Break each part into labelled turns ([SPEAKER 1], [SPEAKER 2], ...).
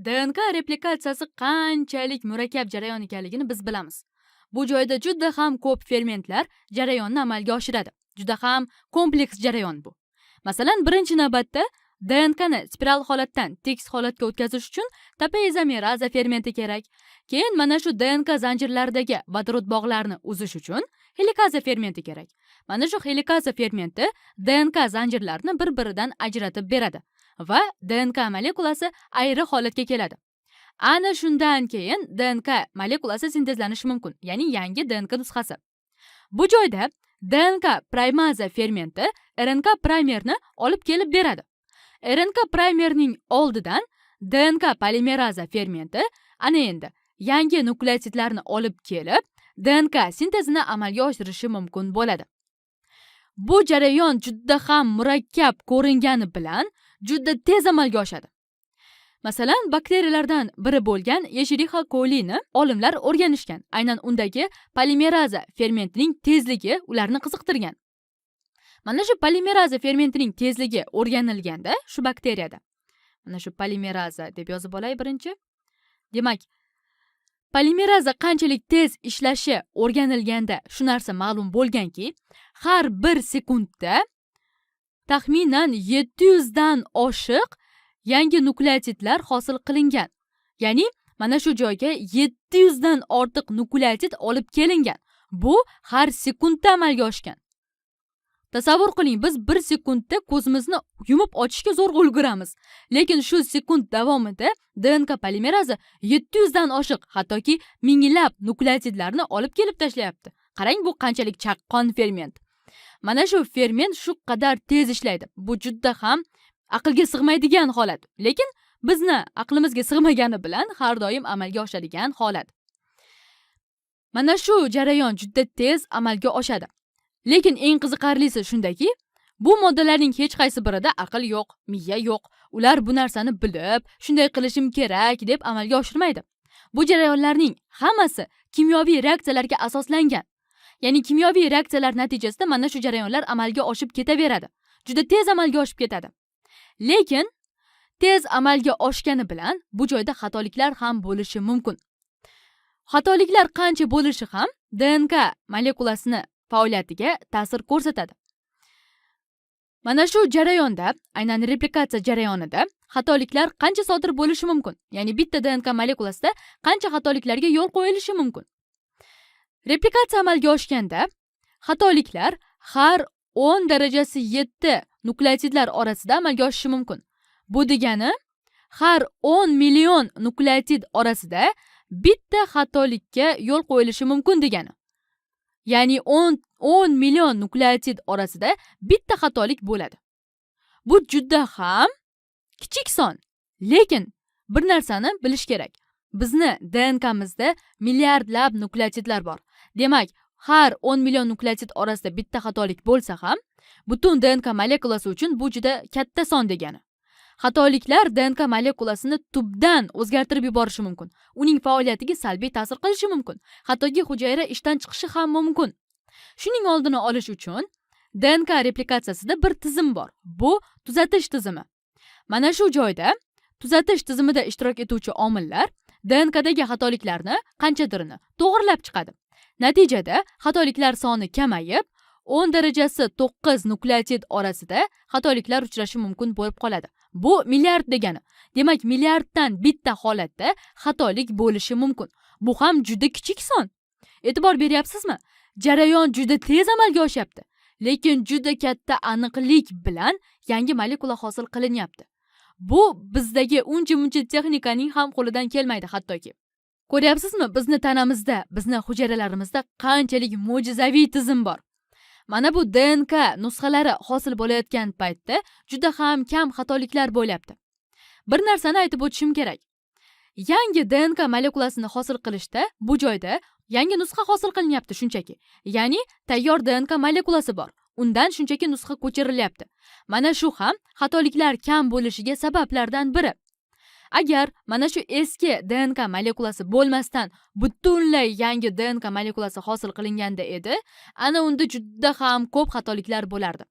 [SPEAKER 1] DNK replikatsiyasi qanchalik murakkab jarayon ekanligini biz bilamiz. Bu joyda juda ham ko'p fermentlar jarayonni amalga oshiradi. Juda ham kompleks jarayon bu. Masalan, birinchi navbatda DNK ni spiral holatdan tekis holatga o'tkazish uchun tapa izomeraza fermenti kerak. Keyin mana shu DNK zanjirlaridagi vodorod bog'larini uzish uchun helikaza fermenti kerak. Mana shu helikaza fermenti DNK zanjirlarini bir-biridan ajratib beradi va DNK molekulasi ayri holatga keladi. Ana shundan keyin DNK molekulasi sintezlanishi mumkin, ya'ni yangi DNK nusxasi. Bu joyda DNK primaza fermenti RNK primerni olib kelib beradi. RNK primerning oldidan DNK polimeraza fermenti ana endi yangi nukleotidlarni olib kelib DNK sintezini amalga oshirishi mumkin bo'ladi. Bu jarayon juda ham murakkab ko'ringani bilan juda tez amalga oshadi. Masalan, bakteriyalardan biri bo'lgan Escherichia colini olimlar o'rganishgan. Aynan undagi polimeraza fermentining tezligi ularni qiziqtirgan. Mana shu polimeraza fermentining tezligi o'rganilganda shu bakteriyada. Mana shu polimeraza deb yozib olay birinchi. Demak, polimeraza qanchalik tez ishlashi o'rganilganda shu narsa ma'lum bo'lganki, har bir sekundda taxminan 700 dan oshiq yangi nukleotidlar hosil qilingan. Ya'ni mana shu joyga 700 dan ortiq nukleotid olib kelingan. Bu har sekundda amalga oshgan. Tasavvur qiling, biz bir sekundda ko'zimizni yumib ochishga zo'rg'a ulguramiz. Lekin shu sekund davomida DNK polimeraza 700 dan oshiq, hattoki minglab nukleotidlarni olib kelib tashlayapti. Qarang, bu qanchalik chaqqon ferment. Mana shu ferment shu qadar tez ishlaydi. Bu juda ham aqlga sig'maydigan holat. Lekin bizni aqlimizga sig'magani bilan har doim amalga oshadigan holat. Mana shu jarayon juda tez amalga oshadi. Lekin eng qiziqarlisi shundaki, bu moddalarning hech qaysi birida aql yo'q, miya yo'q. Ular bu narsani bilib, shunday qilishim kerak deb amalga oshirmaydi. Bu jarayonlarning hammasi kimyoviy reaksiyalarga asoslangan. Ya'ni kimyoviy reaksiyalar natijasida mana shu jarayonlar amalga oshib ketaveradi. Juda tez amalga oshib ketadi. Lekin tez amalga oshgani bilan bu joyda xatoliklar ham bo'lishi mumkin. Xatoliklar qancha bo'lishi ham DNK molekulasini faoliyatiga ta'sir ko'rsatadi. Mana shu jarayonda, aynan replikatsiya jarayonida xatoliklar qancha sodir bo'lishi mumkin? Ya'ni bitta DNK molekulasida qancha xatoliklarga yo'l qo'yilishi mumkin? Replikatsiya amalga oshganda xatoliklar har 10 darajasi 7 nukleotidlar orasida amalga oshishi mumkin. Bu degani har 10 million nukleotid orasida bitta xatolikka yo'l qo'yilishi mumkin degani. Ya'ni 10 million nukleotid orasida bitta xatolik bo'ladi. Bu juda ham kichik son. Lekin bir narsani bilish kerak. Bizni DNKmizda milliardlab nukleotidlar bor. Demak, har 10 million nukleotid orasida bitta xatolik bo'lsa ham, butun DNK molekulasi uchun bu juda katta son degani. Xatoliklar DNK molekulasini tubdan o'zgartirib yuborishi mumkin. Uning faoliyatiga salbiy ta'sir qilishi mumkin. Hattoki hujayra ishdan chiqishi ham mumkin. Shuning oldini olish uchun DNK replikatsiyasida bir tizim bor. Bu tuzatish tizimi. Mana shu joyda tuzatish tizimida ishtirok etuvchi omillar DNKdagi xatoliklarni qanchadirini to'g'rilab chiqadi. Natijada xatoliklar soni kamayib, 10 darajasi 9 nukleotid orasida xatoliklar uchrashi mumkin bo'lib qoladi. Bu milliard degani. Demak, milliarddan bitta holatda xatolik bo'lishi mumkin. Bu ham juda kichik son. E'tibor beryapsizmi? Jarayon juda tez amalga oshyapti. Lekin juda katta aniqlik bilan yangi molekula hosil qilinyapti. Bu bizdagi uncha-muncha texnikaning ham qo'lidan kelmaydi hattoki. Ko'ryapsizmi, bizni tanamizda, bizni hujayralarimizda qanchalik mo'jizaviy tizim bor. Mana bu DNK nusxalari hosil bo'layotgan paytda juda ham kam xatoliklar bo'lyapti. Bir narsani aytib o'tishim kerak. Yangi DNK molekulasini hosil qilishda bu joyda yangi nusxa hosil qilinyapti shunchaki. Ya'ni tayyor DNK molekulasi bor. Undan shunchaki nusxa ko'chirilyapti. Mana shu ham xatoliklar kam bo'lishiga sabablardan biri. Agar mana shu eski DNK molekulasi bo'lmasdan butunlay yangi DNK molekulasi hosil qilinganda edi, ana unda juda ham ko'p xatoliklar bo'lardi.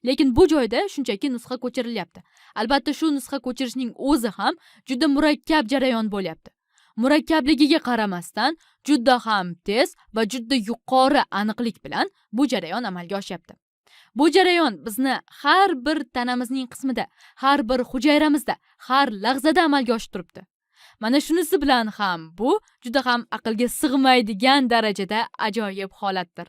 [SPEAKER 1] lekin bu joyda shunchaki nusxa ko'chirilyapti. Albatta shu nusxa ko'chirishning o'zi ham juda murakkab jarayon bo'lyapti. Murakkabligiga qaramasdan juda ham tez va juda yuqori aniqlik bilan bu jarayon amalga oshyapti. Bu jarayon bizni har bir tanamizning qismida, har bir hujayramizda, har lahzada amalga oshib turibdi. Mana shunisi bilan ham bu juda ham aqlga sig'maydigan darajada ajoyib holatdir.